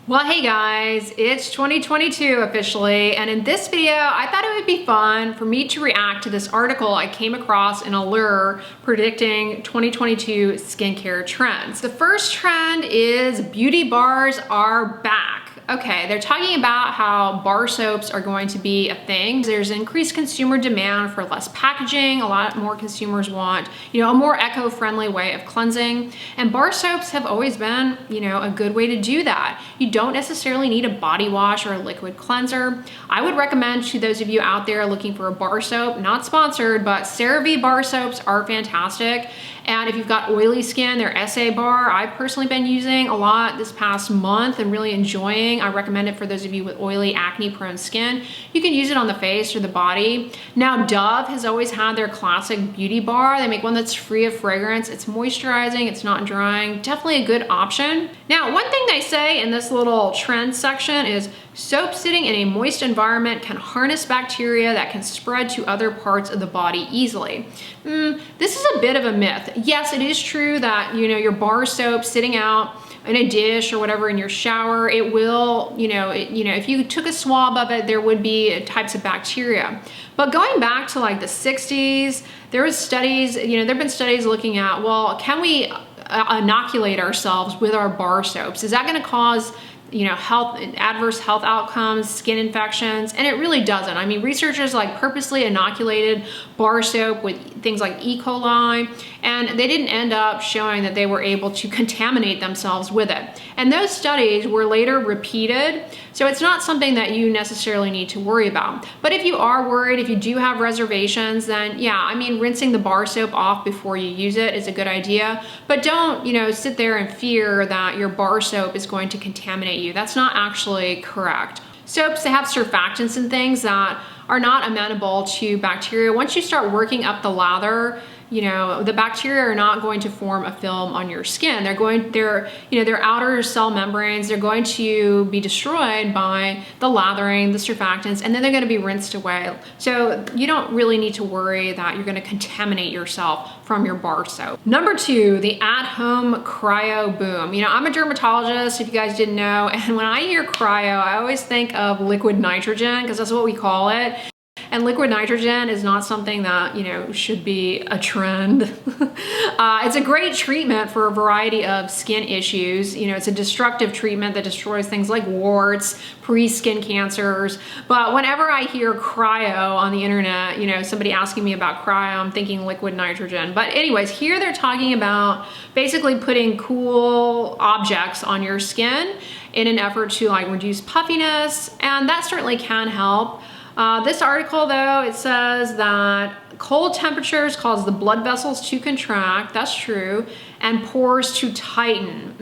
Well, hey guys, it's 2022 officially, and in this video, I thought it would be fun for me to react to this article I came across in Allure predicting 2022 skincare trends. The first trend is beauty bars are back. Okay, they're talking about how bar soaps are going to be a thing. There's increased consumer demand for less packaging. A lot more consumers want, a more eco-friendly way of cleansing. And bar soaps have always been, a good way to do that. You don't necessarily need a body wash or a liquid cleanser. I would recommend to those of you out there looking for a bar soap, not sponsored, but CeraVe bar soaps are fantastic. And if you've got oily skin, their SA bar, I've personally been using a lot this past month and really enjoying. I recommend it for those of you with oily, acne-prone skin. You can use it on the face or the body. Now, Dove has always had their classic beauty bar. They make one that's free of fragrance. It's moisturizing, it's not drying. Definitely a good option. Now, one thing they say in this little trend section is soap sitting in a moist environment can harness bacteria that can spread to other parts of the body easily. This is a bit of a myth. Yes, it is true that, your bar soap sitting out in a dish or whatever in your shower, it will, if you took a swab of it, there would be types of bacteria. But going back to like the 60s, there was studies, there've been studies looking at, well, can we inoculate ourselves with our bar soaps? Is that going to cause adverse health outcomes, skin infections? And it really doesn't. I mean, researchers purposely inoculated bar soap with things like E. coli, and they didn't end up showing that they were able to contaminate themselves with it. And those studies were later repeated, so it's not something that you necessarily need to worry about. But if you are worried, if you do have reservations, then yeah, I mean, rinsing the bar soap off before you use it is a good idea. But don't, sit there and fear that your bar soap is going to contaminate you. That's not actually correct. Soaps, they have surfactants and things that are not amenable to bacteria. Once you start working up the lather, the bacteria are not going to form a film on your skin. Their outer cell membranes, they're going to be destroyed by the lathering, the surfactants, and then they're going to be rinsed away. So you don't really need to worry that you're going to contaminate yourself from your bar soap. Number 2, the at-home cryo boom. I'm a dermatologist, if you guys didn't know, and when I hear cryo, I always think of liquid nitrogen, because that's what we call it. And liquid nitrogen is not something that, should be a trend. It's a great treatment for a variety of skin issues. It's a destructive treatment that destroys things like warts, pre-skin cancers. But whenever I hear cryo on the internet, somebody asking me about cryo, I'm thinking liquid nitrogen. But anyways, here they're talking about basically putting cool objects on your skin in an effort to reduce puffiness, and that certainly can help. This article, though, it says that cold temperatures cause the blood vessels to contract, that's true, and pores to tighten.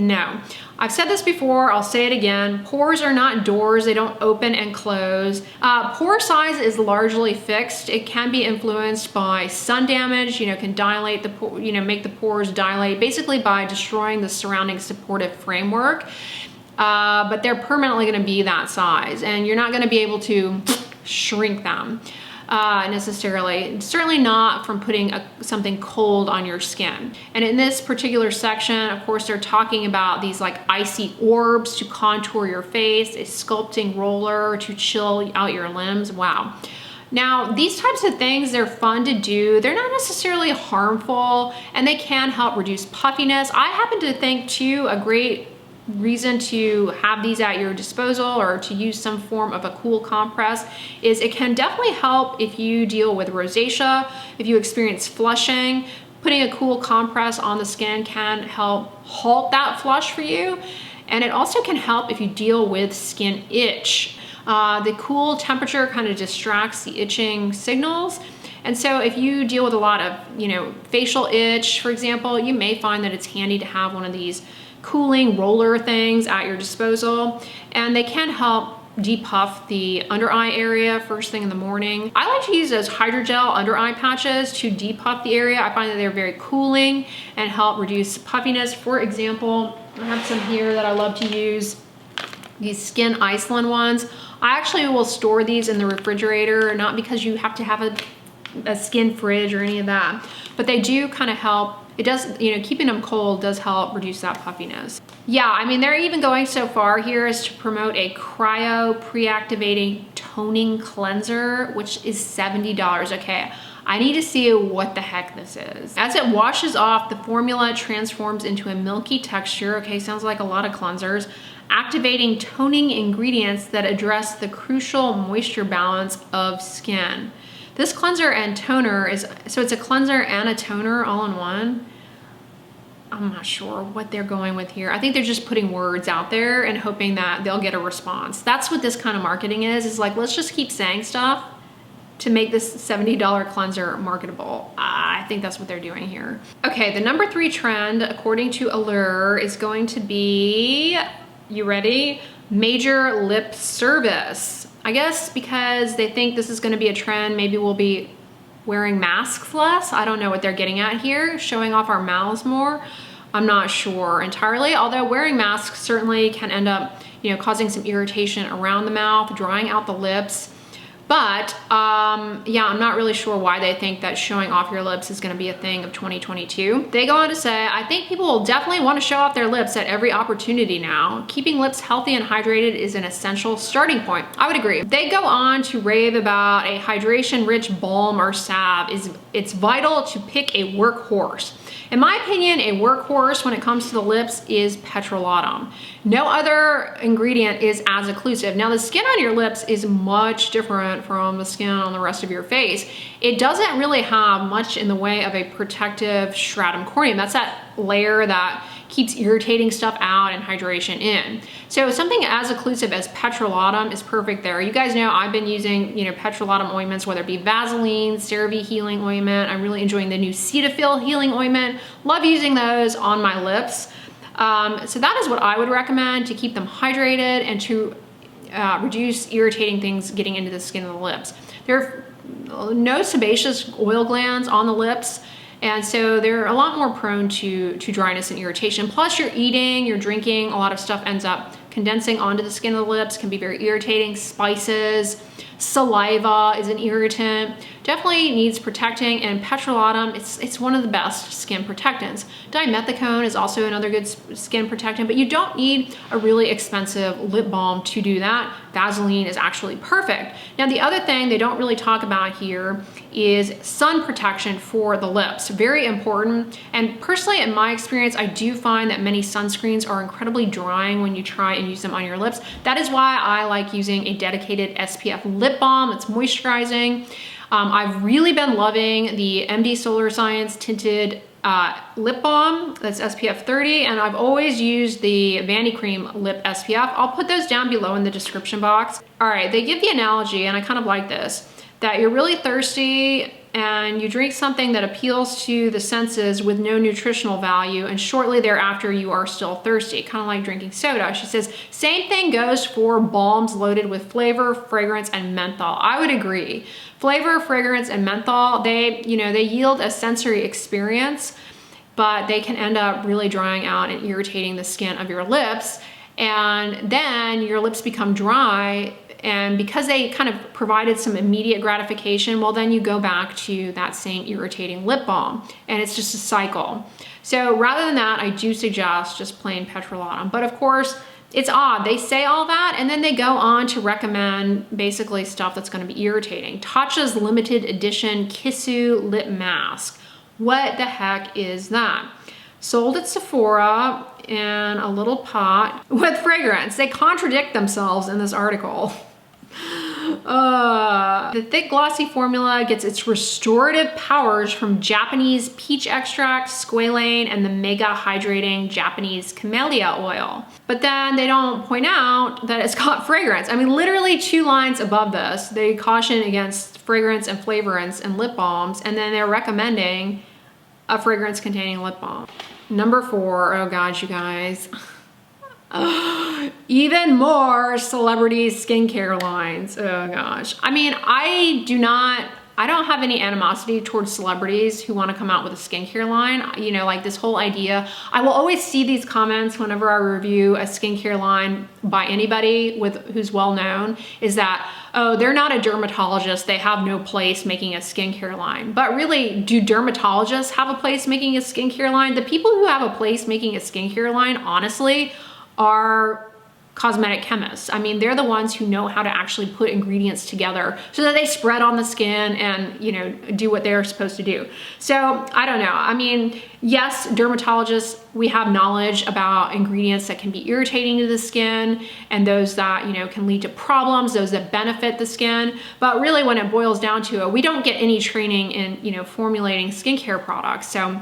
No. I've said this before, I'll say it again. Pores are not doors, they don't open and close. Pore size is largely fixed. It can be influenced by sun damage, can dilate the make the pores dilate, basically by destroying the surrounding supportive framework. But they're permanently going to be that size, and you're not going to be able to shrink them necessarily. Certainly not from putting something cold on your skin. And in this particular section, of course, they're talking about these icy orbs to contour your face, a sculpting roller to chill out your limbs. Wow. Now, these types of things, they're fun to do. They're not necessarily harmful, and they can help reduce puffiness. I happen to think, too, a great reason to have these at your disposal or to use some form of a cool compress is it can definitely help if you deal with rosacea, if you experience flushing. Putting a cool compress on the skin can help halt that flush for you, and it also can help if you deal with skin itch. The cool temperature kind of distracts the itching signals. And so if you deal with a lot of, facial itch, for example, you may find that it's handy to have one of these cooling roller things at your disposal, and they can help depuff the under eye area first thing in the morning. I like to use those hydrogel under eye patches to depuff the area. I find that they're very cooling and help reduce puffiness. For example, I have some here that I love to use, these Skin Iceland ones. I actually will store these in the refrigerator, not because you have to have a skin fridge or any of that, but they do kind of help it does, you know, keeping them cold does help reduce that puffiness. Yeah, I mean, they're even going so far here as to promote a cryo pre-activating toning cleanser, which is $70. Okay, I need to see what the heck this is. As it washes off, the formula transforms into a milky texture. Okay, sounds like a lot of cleansers. Activating toning ingredients that address the crucial moisture balance of skin. This cleanser and toner is, so it's a cleanser and a toner all in one. I'm not sure what they're going with here. I think they're just putting words out there and hoping that they'll get a response. That's what this kind of marketing is like, let's just keep saying stuff to make this $70 cleanser marketable. I think that's what they're doing here. Okay, the number 3 trend, according to Allure, is going to be, you ready? Major lip service. I guess because they think this is gonna be a trend, maybe we'll be wearing masks less. I don't know what they're getting at here, showing off our mouths more. I'm not sure entirely, although wearing masks certainly can end up, you know, causing some irritation around the mouth, drying out the lips. But yeah, I'm not really sure why they think that showing off your lips is gonna be a thing of 2022. They go on to say, I think people will definitely wanna show off their lips at every opportunity now. Keeping lips healthy and hydrated is an essential starting point. I would agree. They go on to rave about a hydration-rich balm or salve. It's vital to pick a workhorse. In my opinion, a workhorse when it comes to the lips is petrolatum. No other ingredient is as occlusive. Now the skin on your lips is much different from the skin on the rest of your face. It doesn't really have much in the way of a protective stratum corneum. That's that layer that keeps irritating stuff out and hydration in. So something as occlusive as petrolatum is perfect there. You guys know I've been using, you know, petrolatum ointments, whether it be Vaseline, CeraVe healing ointment. I'm really enjoying the new Cetaphil healing ointment. Love using those on my lips. So that is what I would recommend to keep them hydrated and to reduce irritating things getting into the skin of the lips. There are no sebaceous oil glands on the lips, and so they're a lot more prone to dryness and irritation. Plus you're eating, you're drinking, a lot of stuff ends up condensing onto the skin of the lips, can be very irritating. Spices, saliva is an irritant. Definitely needs protecting, and petrolatum, it's one of the best skin protectants. Dimethicone is also another good skin protectant, but you don't need a really expensive lip balm to do that. Vaseline is actually perfect. Now the other thing they don't really talk about here is sun protection for the lips. Very important, and personally in my experience, I do find that many sunscreens are incredibly drying when you try and use them on your lips. That is why I like using a dedicated SPF lip balm. It's moisturizing. I've really been loving the MD Solar Science tinted lip balm that's SPF 30, and I've always used the Vanity Cream lip SPF. I'll put those down below in the description box. All right, they give the analogy, and I kind of like this, that you're really thirsty and you drink something that appeals to the senses with no nutritional value, and shortly thereafter you are still thirsty, kind of like drinking soda. She says, same thing goes for balms loaded with flavor, fragrance, and menthol. I would agree. Flavor, fragrance, and menthol, they yield a sensory experience, but they can end up really drying out and irritating the skin of your lips, and then your lips become dry. And because they kind of provided some immediate gratification, well, then you go back to that same irritating lip balm, and it's just a cycle. So rather than that, I do suggest just plain petrolatum. But of course, it's odd. They say all that, and then they go on to recommend basically stuff that's gonna be irritating. Tatcha's limited edition Kissu lip mask. What the heck is that? Sold at Sephora in a little pot with fragrance. They contradict themselves in this article. The thick glossy formula gets its restorative powers from Japanese peach extract, squalane, and the mega hydrating Japanese camellia oil. But then they don't point out that it's got fragrance. I mean, literally 2 lines above this, they caution against fragrance and flavorants in lip balms, and then they're recommending a fragrance containing lip balm. Number 4, oh God, you guys. Even more celebrity skincare lines. Oh gosh. I mean, I do not I don't have any animosity towards celebrities who want to come out with a skincare line. You know, like this whole idea, I will always see these comments whenever I review a skincare line by anybody who's well known, is that, oh, they're not a dermatologist, they have no place making a skincare line. But really, do dermatologists have a place making a skincare line? The people who have a place making a skincare line, honestly, are cosmetic chemists. I mean, they're the ones who know how to actually put ingredients together so that they spread on the skin and, you know, do what they're supposed to do. So I don't know. I mean, yes, dermatologists, we have knowledge about ingredients that can be irritating to the skin and those that, you know, can lead to problems, those that benefit the skin. But really, when it boils down to it, we don't get any training in, you know, formulating skincare products. So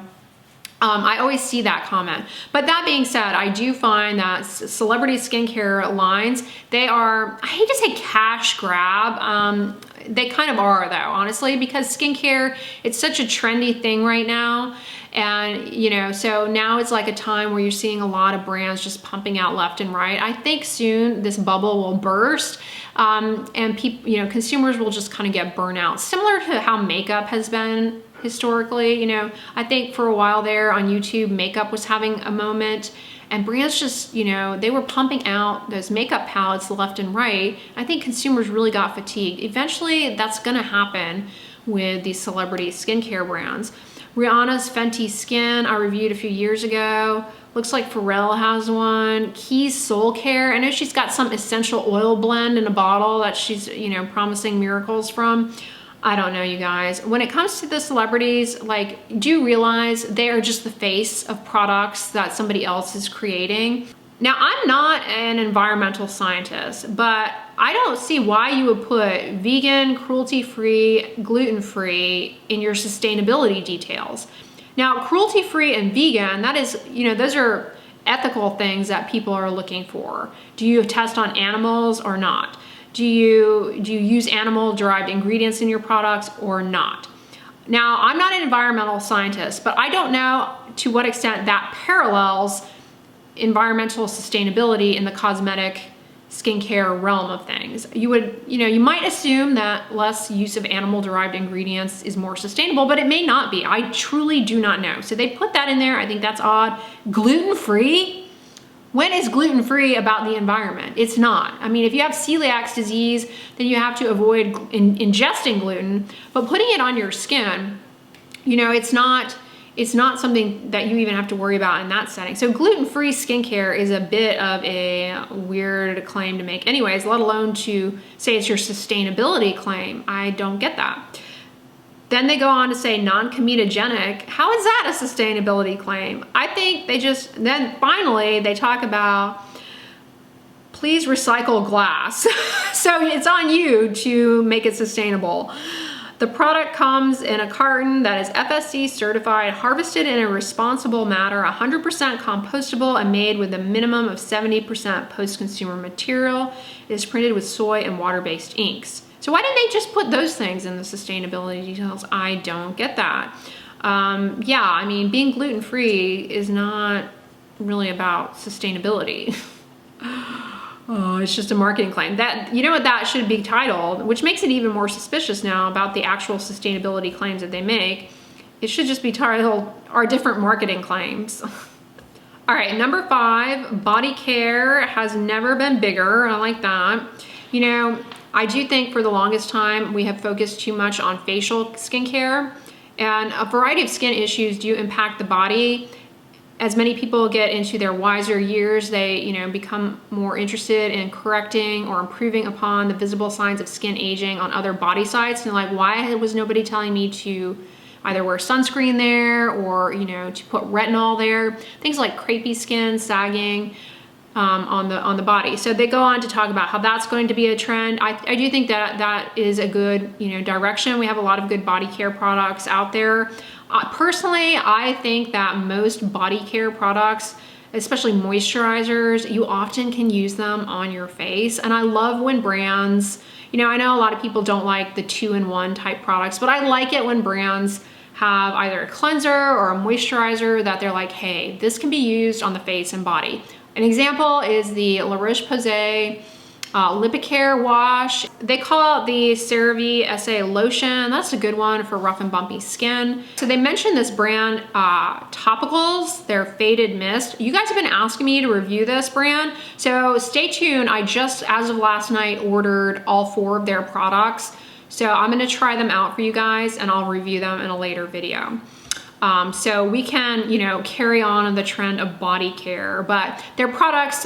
I always see that comment. But that being said, I do find that celebrity skincare lines, they are, I hate to say cash grab. They kind of are though, honestly, because skincare, it's such a trendy thing right now. And, you know, so now it's like a time where you're seeing a lot of brands just pumping out left and right. I think soon this bubble will burst, and people, you know, consumers will just kind of get burnt out, similar to how makeup has been historically. You know, I think for a while there on YouTube, makeup was having a moment, and brands just, you know, they were pumping out those makeup palettes left and right. I think consumers really got fatigued. Eventually, that's gonna happen with these celebrity skincare brands. Rihanna's Fenty Skin, I reviewed a few years ago. Looks like Pharrell has one. Key's Soul Care, I know she's got some essential oil blend in a bottle that she's, you know, promising miracles from. I don't know, you guys. When it comes to the celebrities, like, do you realize they are just the face of products that somebody else is creating? Now, I'm not an environmental scientist, but I don't see why you would put vegan, cruelty-free, gluten-free in your sustainability details. Now, cruelty-free and vegan, that is, you know, those are ethical things that people are looking for. Do you test on animals or not? Do you use animal-derived ingredients in your products or not? Now, I'm not an environmental scientist, but I don't know to what extent that parallels environmental sustainability in the cosmetic skincare realm of things. You would, you know, you might assume that less use of animal-derived ingredients is more sustainable, but it may not be. I truly do not know. So they put that in there. I think that's odd. Gluten-free? When is gluten-free about the environment? It's not. I mean, if you have celiac disease, then you have to avoid ingesting gluten, but putting it on your skin, you know, it's not something that you even have to worry about in that setting. So gluten-free skincare is a bit of a weird claim to make anyways, let alone to say it's your sustainability claim. I don't get that. Then they go on to say non-comedogenic. How is that a sustainability claim? I think then finally they talk about, please recycle glass. So it's on you to make it sustainable. The product comes in a carton that is FSC certified, harvested in a responsible manner, 100% compostable, and made with a minimum of 70% post-consumer material. It is printed with soy and water-based inks. So why didn't they just put those things in the sustainability details? I don't get that. Yeah, I mean, being gluten-free is not really about sustainability. Oh, it's just a marketing claim. That, you know what that should be titled, which makes it even more suspicious now about the actual sustainability claims that they make. It should just be titled, Our Different Marketing Claims. All right, number 5, body care has never been bigger. I like that. You know, I do think for the longest time we have focused too much on facial skincare, and a variety of skin issues do impact the body. As many people get into their wiser years, they, you know, become more interested in correcting or improving upon the visible signs of skin aging on other body sites. And like, why was nobody telling me to either wear sunscreen there or, you know, to put retinol there? Things like crepey skin, sagging, on the body. So they go on to talk about how that's going to be a trend. I do think that that is a good, you know, direction. We have a lot of good body care products out there. Personally, I think that most body care products, especially moisturizers, you often can use them on your face. And I love when brands, you know, I know a lot of people don't like the 2-in-1 type products, but I like it when brands have either a cleanser or a moisturizer that they're like, hey, this can be used on the face and body. An example is the La Roche-Posay Lipicare wash. They call it the CeraVe SA lotion. That's a good one for rough and bumpy skin. So they mentioned this brand, topicals, their Faded Mist. You guys have been asking me to review this brand, so stay tuned. I just, as of last night, ordered all 4 of their products. So I'm gonna try them out for you guys and I'll review them in a later video. So we can, you know, carry on the trend of body care, but their products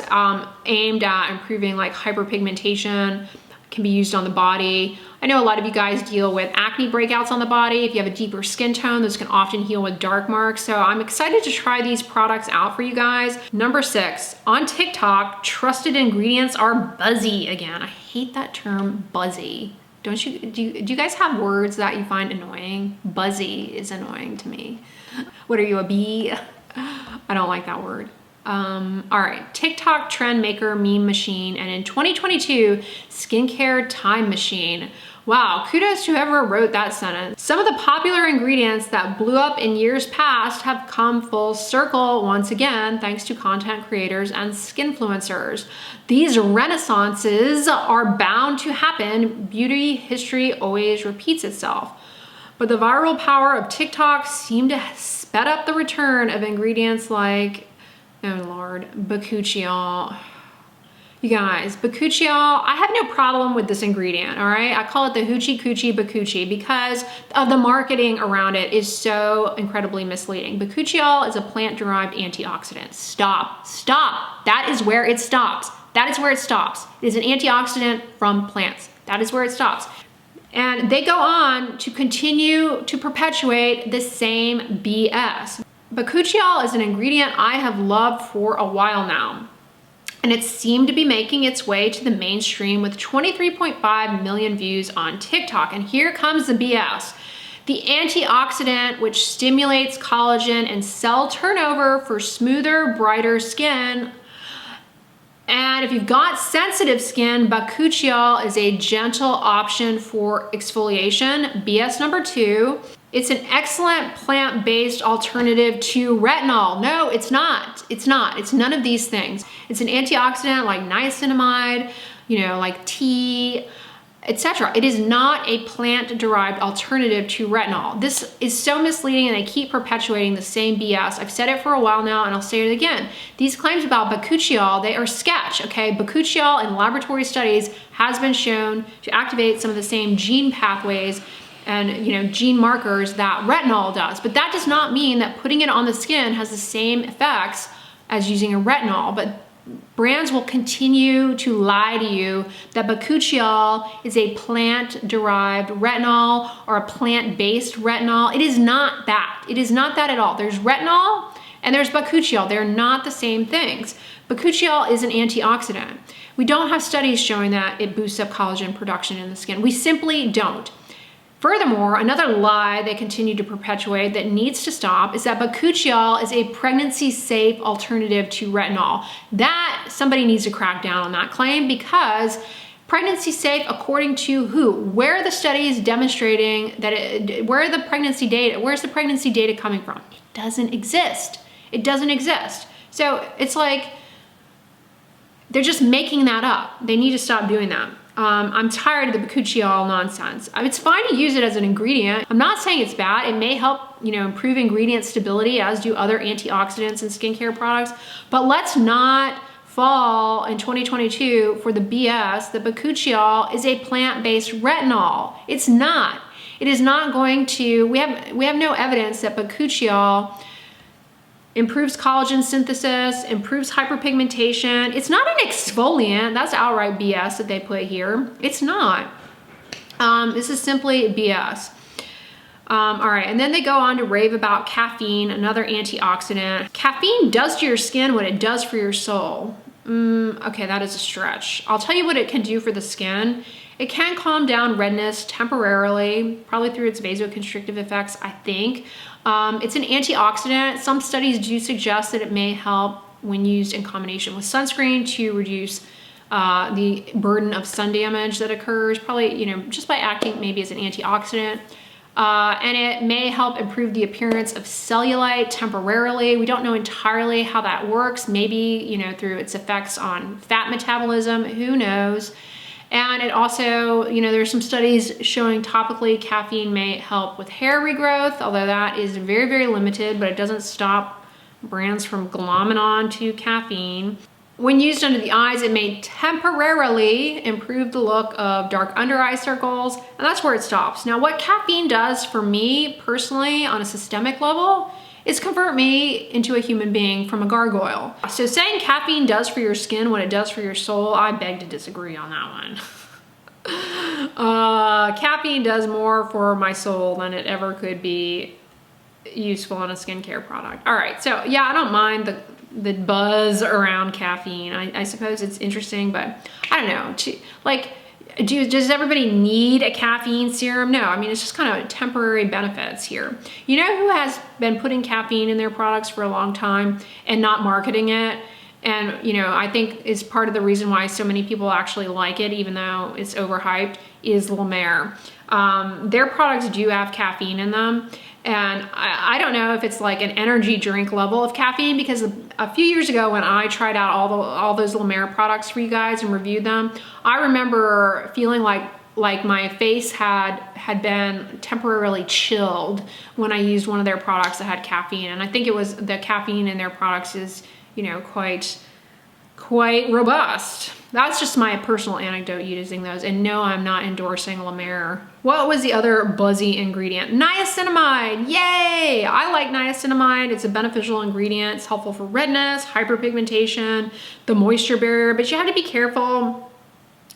aimed at improving like hyperpigmentation can be used on the body. I know a lot of you guys deal with acne breakouts on the body. If you have a deeper skin tone, those can often heal with dark marks. So I'm excited to try these products out for you guys. Number 6, on TikTok, trusted ingredients are buzzy again. I hate that term, buzzy. Don't you, do you guys have words that you find annoying? Buzzy is annoying to me. What are you, a bee? I don't like that word. All right, TikTok trend maker meme machine, and in 2022, skincare time machine. Wow, kudos to whoever wrote that sentence. Some of the popular ingredients that blew up in years past have come full circle once again, thanks to content creators and skinfluencers. These renaissances are bound to happen. Beauty history always repeats itself. But the viral power of TikTok seemed to sped up the return of ingredients like, oh Lord, bakuchiol. You guys, bakuchiol, I have no problem with this ingredient, all right? I call it the hoochie coochie bakuchi because of the marketing around it is so incredibly misleading. Bakuchiol is a plant-derived antioxidant. Stop, stop. That is where it stops. That is where it stops. It is an antioxidant from plants. That is where it stops. And they go on to continue to perpetuate the same BS. Bakuchiol is an ingredient I have loved for a while now, and it seemed to be making its way to the mainstream with 23.5 million views on TikTok. And here comes the BS. The antioxidant, which stimulates collagen and cell turnover for smoother, brighter skin. And if you've got sensitive skin, bakuchiol is a gentle option for exfoliation. BS number 2. It's an excellent plant-based alternative to retinol. No, it's not. It's not. It's none of these things. It's an antioxidant like niacinamide, you know, like tea, etc. It is not a plant-derived alternative to retinol. This is so misleading and they keep perpetuating the same BS. I've said it for a while now and I'll say it again. These claims about bakuchiol, they are sketch, okay? Bakuchiol in laboratory studies has been shown to activate some of the same gene pathways and, you know, gene markers that retinol does. But that does not mean that putting it on the skin has the same effects as using a retinol. But brands will continue to lie to you that bakuchiol is a plant-derived retinol or a plant-based retinol. It is not that. It is not that at all. There's retinol and there's bakuchiol. They're not the same things. Bakuchiol is an antioxidant. We don't have studies showing that it boosts up collagen production in the skin. We simply don't. Furthermore, another lie they continue to perpetuate that needs to stop is that bakuchiol is a pregnancy-safe alternative to retinol. That somebody needs to crack down on that claim because pregnancy-safe according to who? Where are the studies demonstrating that where's the pregnancy data coming from? It doesn't exist. It doesn't exist. So it's like they're just making that up. They need to stop doing that. I'm tired of the bakuchiol nonsense. It's fine to use it as an ingredient. I'm not saying it's bad. It may help, you know, improve ingredient stability as do other antioxidants and skincare products. But let's not fall in 2022 for the BS that bakuchiol is a plant-based retinol. It's not. It is not going to, we have no evidence that bakuchiol improves collagen synthesis, improves hyperpigmentation. It's not an exfoliant. That's outright BS that they put here. It's not. This is simply BS. All right, and then they go on to rave about caffeine, another antioxidant. Caffeine does to your skin what it does for your soul. Okay, that is a stretch. I'll tell you what it can do for the skin. It can calm down redness temporarily, probably through its vasoconstrictive effects, I think. It's an antioxidant. Some studies do suggest that it may help when used in combination with sunscreen to reduce the burden of sun damage that occurs, probably, you know, just by acting maybe as an antioxidant. and it may help improve the appearance of cellulite temporarily. We don't know entirely how that works. Maybe, you know, through its effects on fat metabolism, who knows? And it also, you know, there's some studies showing topically caffeine may help with hair regrowth, although that is very, very limited, but it doesn't stop brands from glomming on to caffeine. When used under the eyes, it may temporarily improve the look of dark under eye circles, and that's where it stops. Now, what caffeine does for me personally on a systemic level is convert me into a human being from a gargoyle. So saying caffeine does for your skin what it does for your soul, I beg to disagree on that one. Caffeine does more for my soul than it ever could be useful in a skincare product. All right, so yeah, I don't mind the buzz around caffeine. I suppose it's interesting, but I don't know. Does everybody need a caffeine serum? No, I mean, it's just kind of temporary benefits here. You know who has been putting caffeine in their products for a long time and not marketing it? And, you know, I think is part of the reason why so many people actually like it, even though it's overhyped, is Allure. Their products do have caffeine in them. And I don't know if it's like an energy drink level of caffeine, because a few years ago when I tried out all those Allure products for you guys and reviewed them, I remember feeling like my face had been temporarily chilled when I used one of their products that had caffeine. And I think it was the caffeine in their products is, you know, quite robust. That's just my personal anecdote using those. And no, I'm not endorsing Allure. What was the other buzzy ingredient? Niacinamide, yay! I like niacinamide. It's a beneficial ingredient. It's helpful for redness, hyperpigmentation, the moisture barrier, but you have to be careful.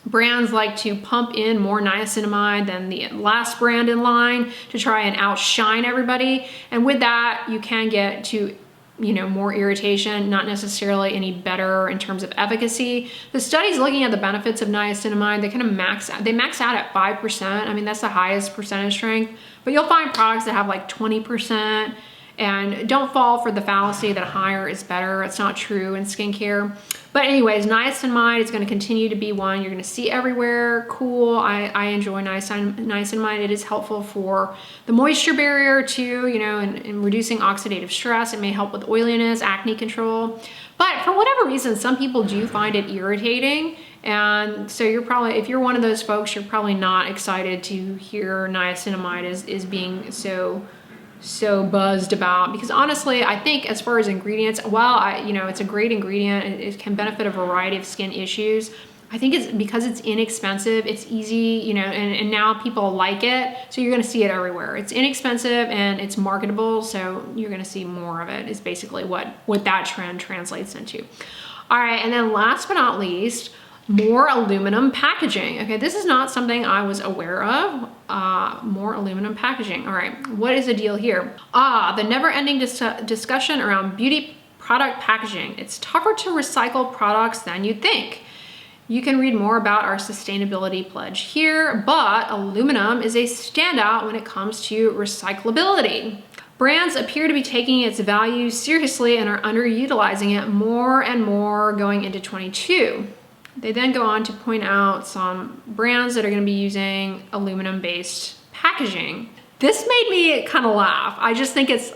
Brands like to pump in more niacinamide than the last brand in line to try and outshine everybody. And with that, you can get to, you know, more irritation, not necessarily any better in terms of efficacy. The studies looking at the benefits of niacinamide, they kind of max out at 5%. I mean, that's the highest percentage strength, but you'll find products that have like 20%. And don't fall for the fallacy that higher is better. It's not true in skincare. But anyways, niacinamide is going to continue to be one you're going to see everywhere. Cool. I enjoy niacinamide. It is helpful for the moisture barrier too, you know, and reducing oxidative stress. It may help with oiliness, acne control. But for whatever reason, some people do find it irritating. And so you're probably, if you're one of those folks, you're probably not excited to hear niacinamide is being so buzzed about, because honestly, I think as far as ingredients, while you know, it's a great ingredient and it can benefit a variety of skin issues, I think it's because it's inexpensive, it's easy, you know, and now people like it. So you're going to see it everywhere. It's inexpensive and it's marketable. So you're going to see more of it is basically what that trend translates into. All right. And then last but not least, more aluminum packaging. Okay, this is not something I was aware of. More aluminum packaging. All right, what is the deal here? The never-ending discussion around beauty product packaging. It's tougher to recycle products than you'd think. You can read more about our sustainability pledge here, but aluminum is a standout when it comes to recyclability. Brands appear to be taking its value seriously and are underutilizing it more and more going into 22. They then go on to point out some brands that are going to be using aluminum-based packaging. This made me kind of laugh. I just think it's,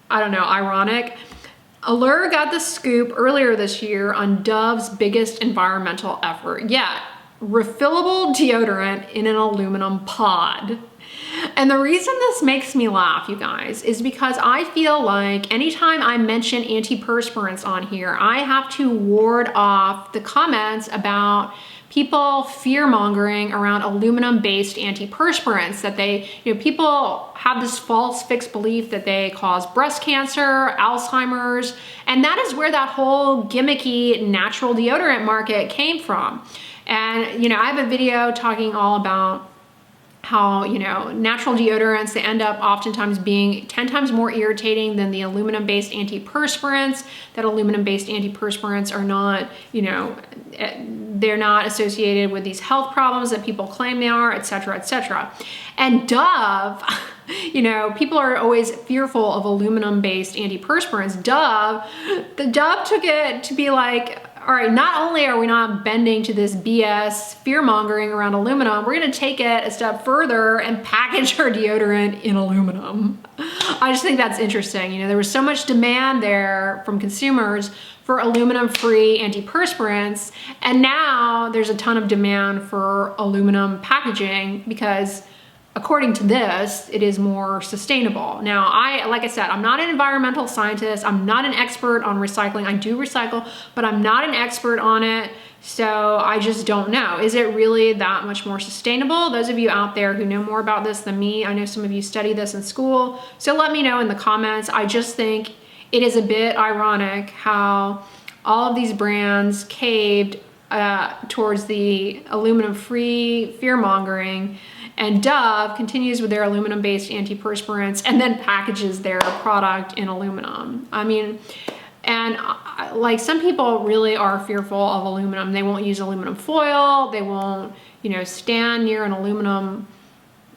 I don't know, ironic. Allure got the scoop earlier this year on Dove's biggest environmental effort yet, refillable deodorant in an aluminum pod. And the reason this makes me laugh, you guys, is because I feel like anytime I mention antiperspirants on here, I have to ward off the comments about people fear-mongering around aluminum-based antiperspirants, that they, you know, people have this false fixed belief that they cause breast cancer, Alzheimer's, and that is where that whole gimmicky natural deodorant market came from. And, you know, I have a video talking all about how, you know, natural deodorants, they end up oftentimes being 10 times more irritating than the aluminum-based antiperspirants, that aluminum-based antiperspirants are not, you know, they're not associated with these health problems that people claim they are, et cetera, et cetera. And Dove, you know, people are always fearful of aluminum-based antiperspirants. Dove took it to be like, all right, not only are we not bending to this BS fear-mongering around aluminum, we're gonna take it a step further and package our deodorant in aluminum. I just think that's interesting. You know, there was so much demand there from consumers for aluminum-free antiperspirants, and now there's a ton of demand for aluminum packaging because according to this, it is more sustainable. Now, like I said, I'm not an environmental scientist. I'm not an expert on recycling. I do recycle, but I'm not an expert on it. So I just don't know. Is it really that much more sustainable? Those of you out there who know more about this than me, I know some of you study this in school. So let me know in the comments. I just think it is a bit ironic how all of these brands caved towards the aluminum-free fear-mongering, and Dove continues with their aluminum-based antiperspirants and then packages their product in aluminum. I mean, and like some people really are fearful of aluminum. They won't use aluminum foil. They won't, you know, stand near an aluminum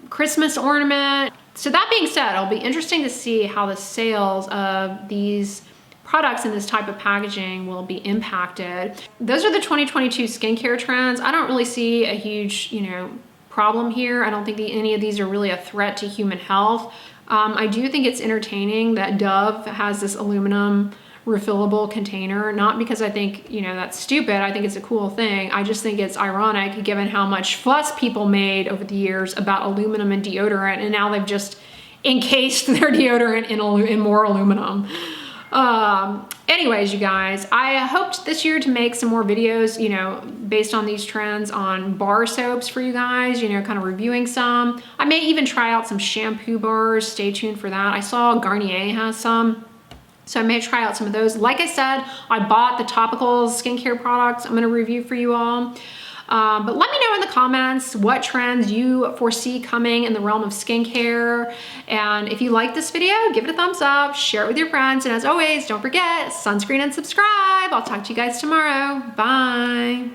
Christmas ornament. So that being said, it'll be interesting to see how the sales of these products in this type of packaging will be impacted. Those are the 2022 skincare trends. I don't really see a huge, you know, problem here. I don't think any of these are really a threat to human health. I do think it's entertaining that Dove has this aluminum refillable container, not because I think, you know, that's stupid. I think it's a cool thing. I just think it's ironic given how much fuss people made over the years about aluminum and deodorant, and now they've just encased their deodorant in more aluminum. Anyways, you guys, I hoped this year to make some more videos, you know, based on these trends on bar soaps for you guys, you know, kind of reviewing some. I may even try out some shampoo bars. Stay tuned for that. I saw Garnier has some, so I may try out some of those. Like I said, I bought the topical skincare products I'm going to review for you all. But let me know in the comments what trends you foresee coming in the realm of skincare. And if you like this video, give it a thumbs up, share it with your friends. And as always, don't forget, sunscreen and subscribe. I'll talk to you guys tomorrow. Bye.